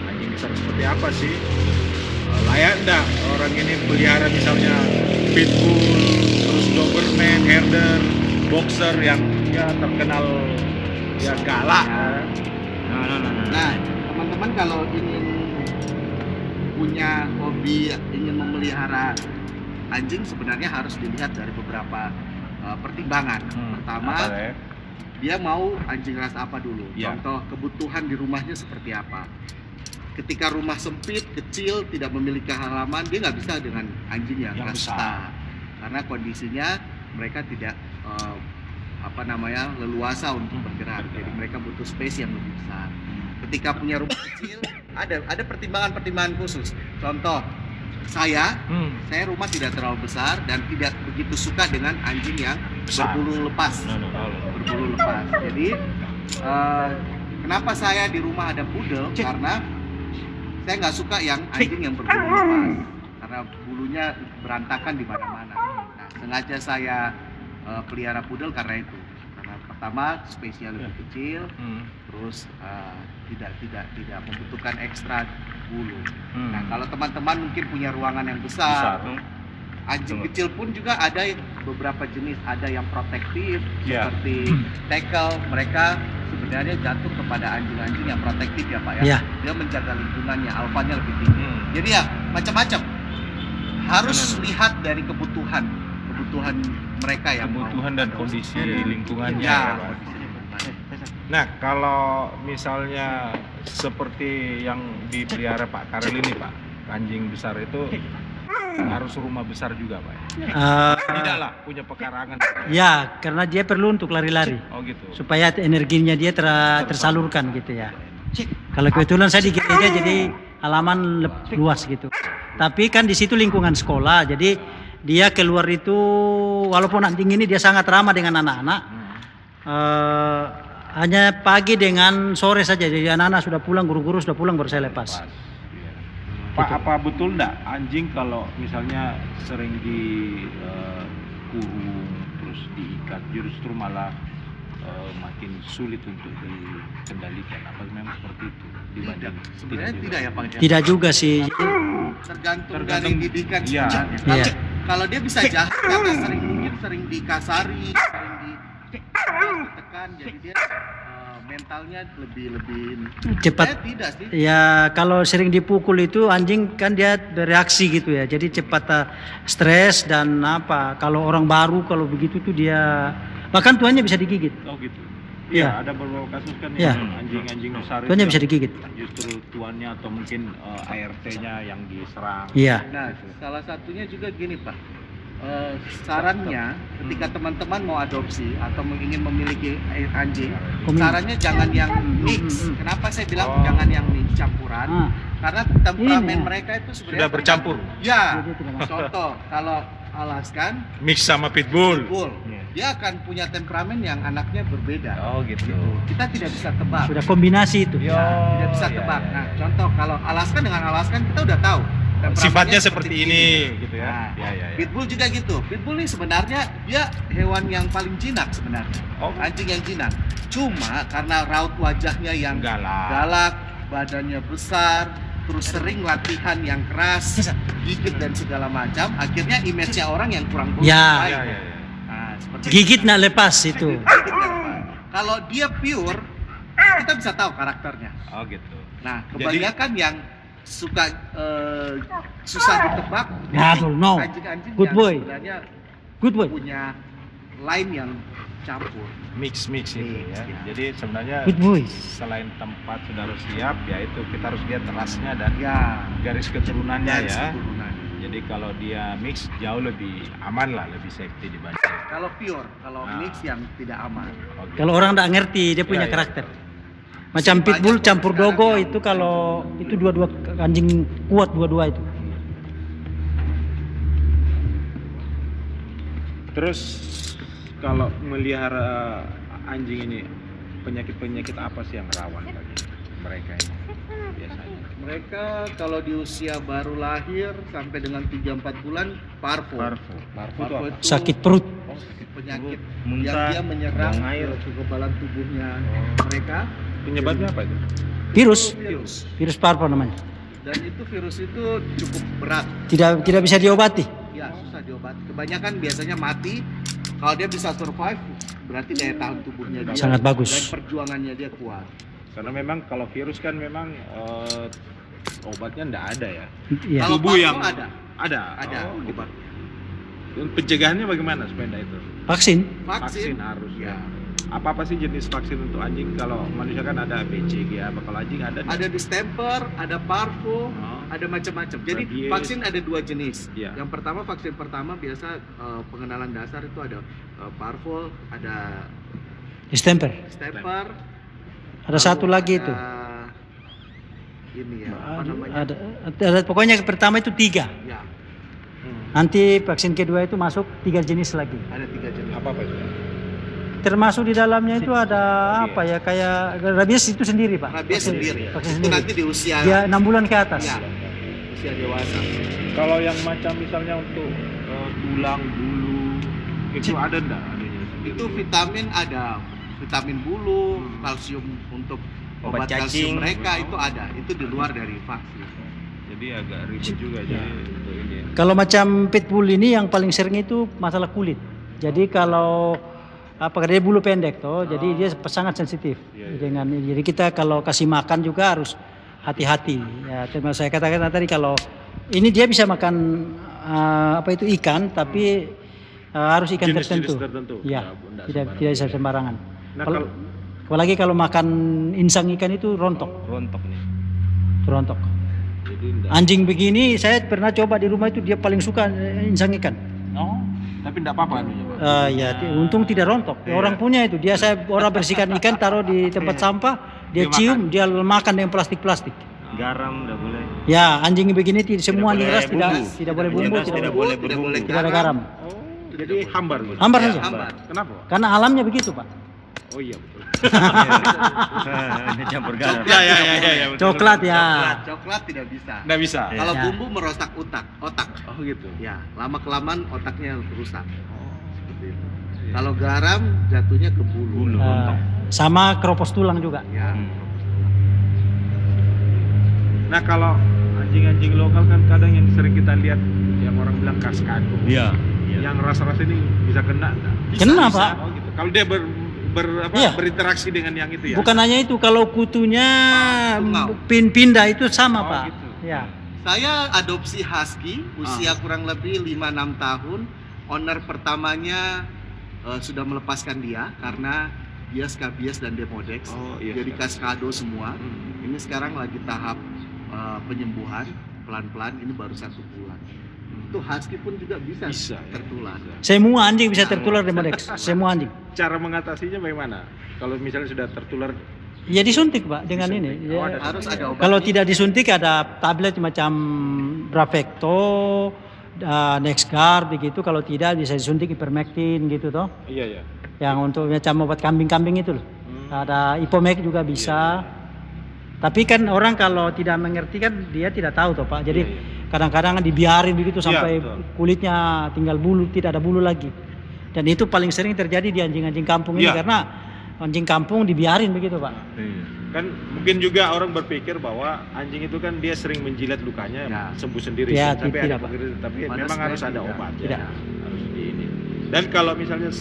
Anjing besar seperti apa sih? Layak enggak orang ini pelihara misalnya pitbull, terus doberman, herder, boxer yang ya terkenal ya galak. Nah, teman-teman kalau ingin punya hobi, ingin memelihara anjing sebenarnya harus dilihat dari beberapa pertimbangan. Pertama, Apa ya? dia mau anjing ras apa dulu. Ya. Contoh kebutuhan di rumahnya seperti apa. Ketika rumah sempit, kecil, tidak memiliki halaman, dia nggak bisa dengan anjing yang ras besar. besar. Karena kondisinya mereka tidak leluasa untuk bergerak. Jadi mereka butuh space yang lebih besar. Ketika punya rumah kecil, ada pertimbangan-pertimbangan khusus. Contoh, saya rumah tidak terlalu besar dan tidak begitu suka dengan anjing yang Besar. berbulu lepas. Berbulu lepas. Jadi kenapa saya di rumah ada poodle? Karena saya nggak suka yang anjing yang berbulu lepas, karena bulunya berantakan di mana-mana. Nah, sengaja saya pelihara poodle karena itu. Karena pertama spesial lebih kecil, terus tidak membutuhkan ekstra bulu. Nah, kalau teman-teman mungkin punya ruangan yang besar, anjing kecil pun juga ada beberapa jenis, ada yang protektif seperti tackle. Mereka sebenarnya jatuh kepada anjing-anjing yang protektif ya Pak ya. Ya. Dia menjaga lingkungannya, alfanya lebih tinggi. Jadi ya macam-macam. Harus lihat dari kebutuhan mereka yang Kebutuhan dan kondisi lingkungannya. Ya. Ya, Pak. Nah, kalau misalnya seperti yang dipelihara Pak Karel ini Pak, anjing besar itu harus rumah besar juga Pak? Tidaklah punya pekarangan. Ya, karena dia perlu untuk lari-lari Oh gitu. supaya energinya dia tersalurkan gitu ya. Kalau kebetulan saya di gereja jadi halaman luas gitu. Tapi kan di situ lingkungan sekolah, jadi dia keluar itu walaupun anjing ini dia sangat ramah dengan anak-anak. Hanya pagi dengan sore saja, jadi anak-anak sudah pulang, guru-guru sudah pulang baru saya lepas. Pak, apa betul enggak anjing kalau misalnya sering dikurung terus diikat justru malah makin sulit untuk dikendalikan? Apa memang seperti itu dibanding Sebenarnya tidak ya Pak. Tidak juga sih. Tergantung dari didikan Iya. sebenarnya. Iya. Kalau dia bisa jahat karena sering dikasari, sering ditekan, jadi dia mentalnya lebih Cepat. Saya tidak sih. Ya kalau sering dipukul itu anjing kan dia bereaksi gitu ya. Jadi cepat stres dan apa. Kalau orang baru kalau begitu tuh dia bahkan tuannya bisa digigit. Oh gitu. Iya. Iya, ada beberapa kasus kan Iya. yang anjing-anjing besar Tuannya itu bisa digigit. justru tuannya atau mungkin ART-nya yang diserang. Iya. Nah, salah satunya juga gini Pak. Sarannya ketika teman-teman mau adopsi atau ingin memiliki anjing, sarannya jangan yang mix. Kenapa saya bilang jangan yang mix campuran? Karena temperamen mereka itu sebenarnya Sudah bercampur. Ya, Jadi tidak masuk. contoh kalau Alaskan, Mix sama pitbull. bull, dia akan punya temperamen yang anaknya berbeda. Oh gitu. Kita tidak bisa tebak. Sudah kombinasi itu. Nah, tidak bisa tebak. Nah, contoh kalau Alaskan dengan Alaskan kita udah tahu temperamennya Sifatnya seperti ini gitu ya. Nah, Ya. Pitbull juga gitu. Pitbull ini sebenarnya dia hewan yang paling jinak sebenarnya. Oh. Anjing yang jinak. Cuma karena raut wajahnya yang galak, badannya besar, terus sering latihan yang keras, gigit dan segala macam, akhirnya image-nya orang yang kurang Ya. baik. Ya. Nah, seperti Gigit itu. nak lepas itu. Gigit nggak lepas. Kalau dia pure, kita bisa tahu karakternya. Oh gitu. Nah, kebanyakan yang suka susah ditebak, No. anjing-anjing Good yang boy. sebenarnya Good boy. punya line yang campur. Mix itu Mix, ya. ya. Jadi sebenarnya Good boy. selain tempat sudah harus siap, ya itu kita harus lihat rasnya dan Ya, garis keturunannya dari ya. keturunan. Jadi kalau dia mix jauh lebih aman lah, lebih safety dibanding. Kalau pure, kalau mix yang tidak aman. Oh, gitu. Kalau orang tidak ngerti dia punya Ya, ya. karakter. Macam Banyak pitbull kok campur sekarang dogo yang- itu kalau itu dua-dua anjing kuat dua-dua itu. Terus kalau melihara anjing ini penyakit-penyakit apa sih yang rawan bagi mereka ini biasanya? Mereka kalau di usia baru lahir sampai dengan 3-4 bulan parvo. Parvo. Parvo itu apa? Sakit perut. Penyakit Muntah, yang dia menyerang buang air. kekebalan tubuhnya mereka. Penyebabnya apa itu? Virus. Virus. Parvo namanya. Dan itu virus itu cukup berat. Tidak bisa diobati. Ya, susah diobati. Kebanyakan biasanya mati. Kalau dia bisa survive, berarti daya tahan tubuhnya dia Sangat bagus. dan perjuangannya dia kuat. Karena memang kalau virus kan memang obatnya ndak ada ya. Iya. Kalau Tubuh parvo yang ada ada oh, gitu. obat. Pencegahannya bagaimana supaya enggak itu? Vaksin. Vaksin. harus Ya. Apa sih jenis vaksin untuk anjing? Kalau manusia kan ada BCG apa, kalau anjing ada? Ada distemper, ada parvo, Oh. ada macam-macam. Jadi Rabies. vaksin ada 2 jenis. Iya. Yang pertama, vaksin pertama biasa pengenalan dasar itu ada parvo, ada Distemper. distemper. Ada satu lagi itu. Ini ya, apa namanya? Ada pokoknya pertama itu 3. Ya, Nanti vaksin kedua itu masuk 3 jenis lagi. ada 3 jenis. Apa itu? Termasuk di dalamnya itu ada apa ya, kayak rabies itu sendiri Pak. Rabies Vaksin- sendiri. Vaksin Itu sendiri. nanti di usia Dia 6 bulan ke atas. ya, usia dewasa. Kalau yang macam misalnya untuk tulang, bulu, itu ada enggak adanya? Itu vitamin ada, vitamin bulu, kalsium untuk Obat obat kalsium cacing. mereka itu ada. Itu di luar dari vaksin. Jadi agak ribet juga jadi untuk ini ya. Kalau macam pitbull ini yang paling sering itu masalah kulit. Jadi kalau apa dia bulu pendek toh, jadi dia sangat sensitif Iya, iya. dengan jadi kita kalau kasih makan juga harus hati-hati. Ya, termasuk saya katakan tadi kalau ini dia bisa makan apa itu ikan, tapi harus ikan Jenis-jenis tertentu. tertentu. Ya, Nggak tidak sembarangan. tidak bisa sembarangan. Nah, Kalau- Apalagi kalau makan insang ikan itu rontok, Rontok nih. rontok. jadi enggak. Anjing begini saya pernah coba di rumah itu dia paling suka insang ikan. Oh, tapi enggak apa-apa anunya, Pak. Ya, untung tidak rontok. Iya. Orang punya itu. Orang bersihkan ikan taruh di tempat sampah, dia Dia cium, dia makan dengan plastik-plastik. Garam udah boleh. Ya, anjing begini semua boleh niras tidak bumbu. tidak boleh bumbu, Niras tidak boleh berbumbu. tidak ada garam. Oh, jadi hambar gitu. Hambar Ya, saja. hambar. Kenapa, Pak? Karena alamnya begitu, Pak. Oh iya betul. Ini campur garam. Ya, betul. Coklat ya. Coklat tidak bisa. Enggak bisa. Kalau Ya. bumbu merusak otak. Oh gitu. Ya, lama kelamaan otaknya rusak. Oh, Seperti itu. Kalau garam jatuhnya ke bulu. Sama keropos tulang juga. Ya. Nah, kalau anjing-anjing lokal kan kadang yang sering kita lihat yang orang bilang kaskado. Iya. Yang rasa-rasa ini bisa kena enggak? Kena, Pak. Oh gitu. Kalau dia Iya. berinteraksi dengan yang itu ya. Bukan hanya itu, kalau kutunya tungau. pindah itu sama, Oh, Pak. gitu. Ya. Saya adopsi husky usia kurang lebih 5-6 tahun. Owner pertamanya sudah melepaskan dia karena dia skabies dan demodex. Oh, iya, Jadi skabies. kaskado semua. Hmm. Ini sekarang lagi tahap penyembuhan pelan-pelan. Ini baru 1 bulan. Itu husky pun juga bisa, Bisa, ya. tertular. Semua anjing bisa tertular demodex. Semua anjing. Cara mengatasinya bagaimana? Kalau misalnya sudah tertular, Ya disuntik, Pak, dengan Disuntik. ini. Oh, Ya, ada Harus ada obat. kalau tidak disuntik ada tablet macam Bravecto, Nexgard begitu. Kalau tidak bisa disuntik ivermectin gitu toh. iya ya. Yang untuk macam obat kambing-kambing itu loh. Ada Ipomek juga bisa. Tapi kan orang kalau tidak mengerti kan dia tidak tahu toh, Pak. Jadi Iya, iya. kadang-kadang dibiarin begitu Iya, sampai betul. kulitnya tinggal bulu, tidak ada bulu lagi. Dan itu paling sering terjadi di anjing-anjing kampung ini Iya. karena anjing kampung dibiarin begitu, Pak. Kan mungkin juga orang berpikir bahwa anjing itu kan dia sering menjilat lukanya Ya. sembuh sendiri. Ya, Sampai tidak, ada Pak. pengertian, tapi Mana memang harus ada sebenarnya obat. tidak. Ya. Harus di ini. Dan kalau misalnya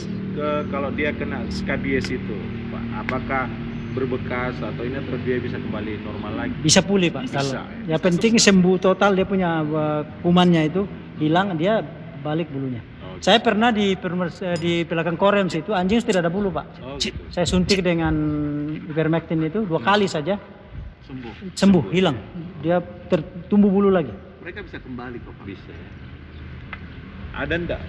kalau dia kena skabies itu, Pak, apakah berbekas atau ini atau dia bisa kembali normal lagi? Bisa pulih, Pak. Bisa, Kalau ya. ya penting sembuh total, dia punya kumannya itu hilang, dia balik bulunya. Oh, Saya pernah di belakang Korean itu anjing tidak ada bulu, Pak. oh, gitu. Saya suntik dengan ivermectin itu 2 kali saja Sembuh. sembuh, hilang. Dia tumbuh bulu lagi. Mereka bisa kembali kok, Pak. Bisa. Ya. Ada enggak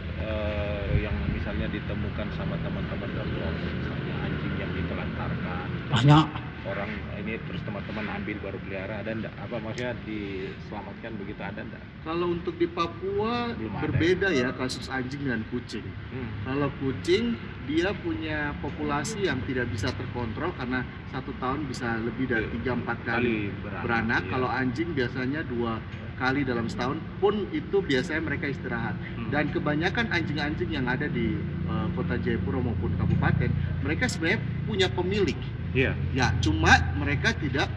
yang misalnya ditemukan sama teman-teman dokter, misalnya anjing yang ditelantarkan, Banyak. orang ini terus teman-teman ambil baru pelihara, ada enggak? Apa maksudnya diselamatkan begitu, ada enggak? Kalau untuk di Papua Belum ada. berbeda ya kasus anjing dan kucing. Kalau kucing dia punya populasi yang tidak bisa terkontrol karena 1 tahun bisa lebih dari 3-4 kali beranak. iya. Kalau anjing biasanya 2 kali dalam setahun pun itu biasanya mereka istirahat. Dan kebanyakan anjing-anjing yang ada di kota Jayapura maupun kabupaten, mereka sebenarnya punya pemilik. Iya. Ya, cuma mereka tidak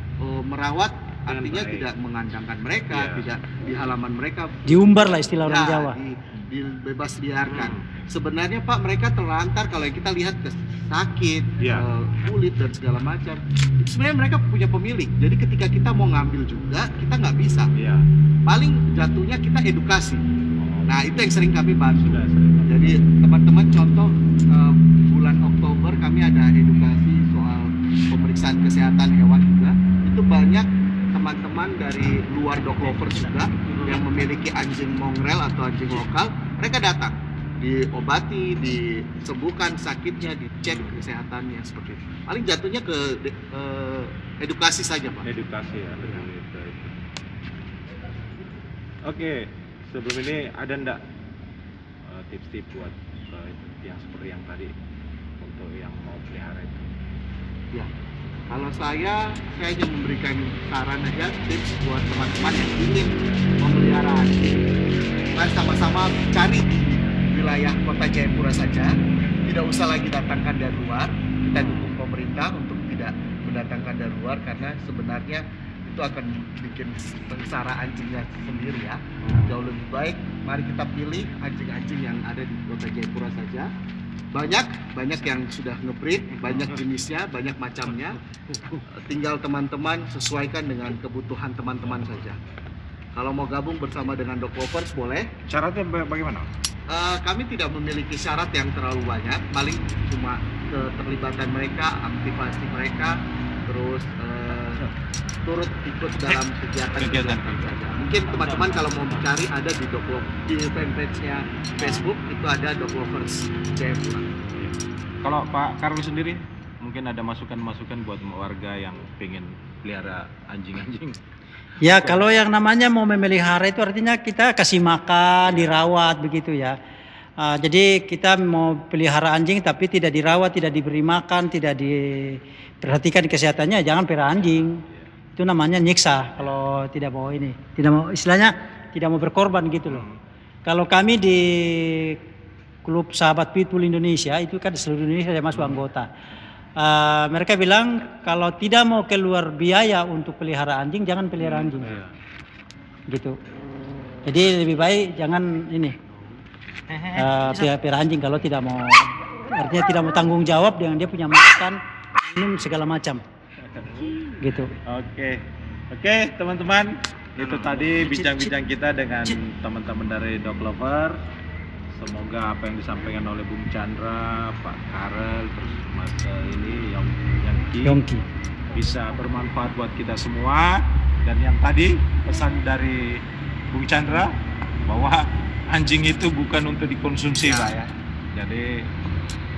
merawat, Dengan artinya baik. tidak mengandangkan mereka, Iya. tidak di halaman mereka. Diumbar lah istilah orang Ya, Jawa. dibebas liarkan. Sebenarnya Pak, mereka terlantar kalau yang kita lihat sakit, Iya. kulit dan segala macam. Itu sebenarnya mereka punya pemilik. Jadi ketika kita mau ngambil juga, kita nggak bisa. Iya. Paling jatuhnya kita edukasi. Nah, itu yang sering kami bantu. Sudah sering. Jadi teman-teman contoh bulan Oktober kami ada edukasi soal pemeriksaan kesehatan hewan juga. Itu banyak teman-teman dari luar dog lovers juga yang memiliki anjing mongrel atau anjing lokal. Mereka datang, diobati, disembuhkan sakitnya, dicek kesehatannya seperti itu. Paling jatuhnya ke edukasi saja, Pak. Edukasi ya. Oke, sebelum ini ada ndak tips-tips buat yang seperti yang tadi untuk yang mau pelihara itu? Ya, kalau saya hanya memberikan saran aja, tips buat teman-teman yang ingin memelihara anjing. Mari sama-sama cari di wilayah Kota Jayapura saja, tidak usah lagi datangkan dari luar. Kita dukung pemerintah untuk tidak mendatangkan dari luar karena sebenarnya itu akan bikin sengsara anjingnya sendiri ya. Jauh lebih baik mari kita pilih anjing-anjing yang ada di Kota Jayapura saja. Banyak yang sudah ngebreed, banyak jenisnya, banyak macamnya. Tinggal teman-teman sesuaikan dengan kebutuhan teman-teman saja. Kalau mau gabung bersama dengan Dog Lovers boleh. Syaratnya bagaimana? Kami tidak memiliki syarat yang terlalu banyak, paling cuma keterlibatan mereka, aktivasi mereka, terus turut ikut dalam kegiatan saja. Mungkin teman-teman kalau mau mencari ada di di fanpage-nya Facebook itu ada Dog Lovers Jayapura. Kalau Pak Karl sendiri mungkin ada masukan-masukan buat warga yang pengen pelihara anjing-anjing. Ya, kalau yang namanya mau memelihara itu artinya kita kasih makan, dirawat begitu ya. Jadi kita mau pelihara anjing tapi tidak dirawat, tidak diberi makan, tidak diperhatikan kesehatannya, jangan pelihara anjing. Itu namanya nyiksa kalau tidak mau ini, tidak mau istilahnya tidak mau berkorban gitu loh. Kalau kami di Klub Sahabat Pitbull Indonesia itu kan di seluruh Indonesia ada masuk anggota. Mereka bilang kalau tidak mau keluar biaya untuk pelihara anjing jangan pelihara anjing, gitu. Jadi lebih baik jangan ini pelihara anjing kalau tidak mau, artinya tidak mau tanggung jawab dengan dia punya makan, minum segala macam, gitu. Oke teman-teman, itu tadi bincang-bincang kita dengan teman-teman dari Dog Lover. Semoga apa yang disampaikan oleh Bung Chandra, Pak Karel, terus Mas ini Yongki bisa bermanfaat buat kita semua. Dan yang tadi pesan dari Bung Chandra bahwa anjing itu bukan untuk dikonsumsi, Pak ya. Jadi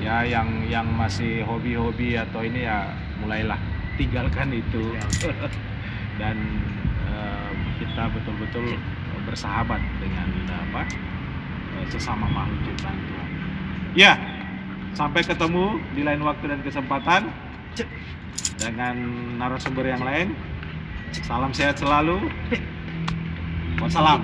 ya yang masih hobi-hobi atau ini ya mulailah tinggalkan itu. Dan kita betul-betul bersahabat dengan sesama makhluk ciptaan Tuhan. Ya, sampai ketemu di lain waktu dan kesempatan dengan narasumber yang lain. Salam sehat selalu. Wassalam.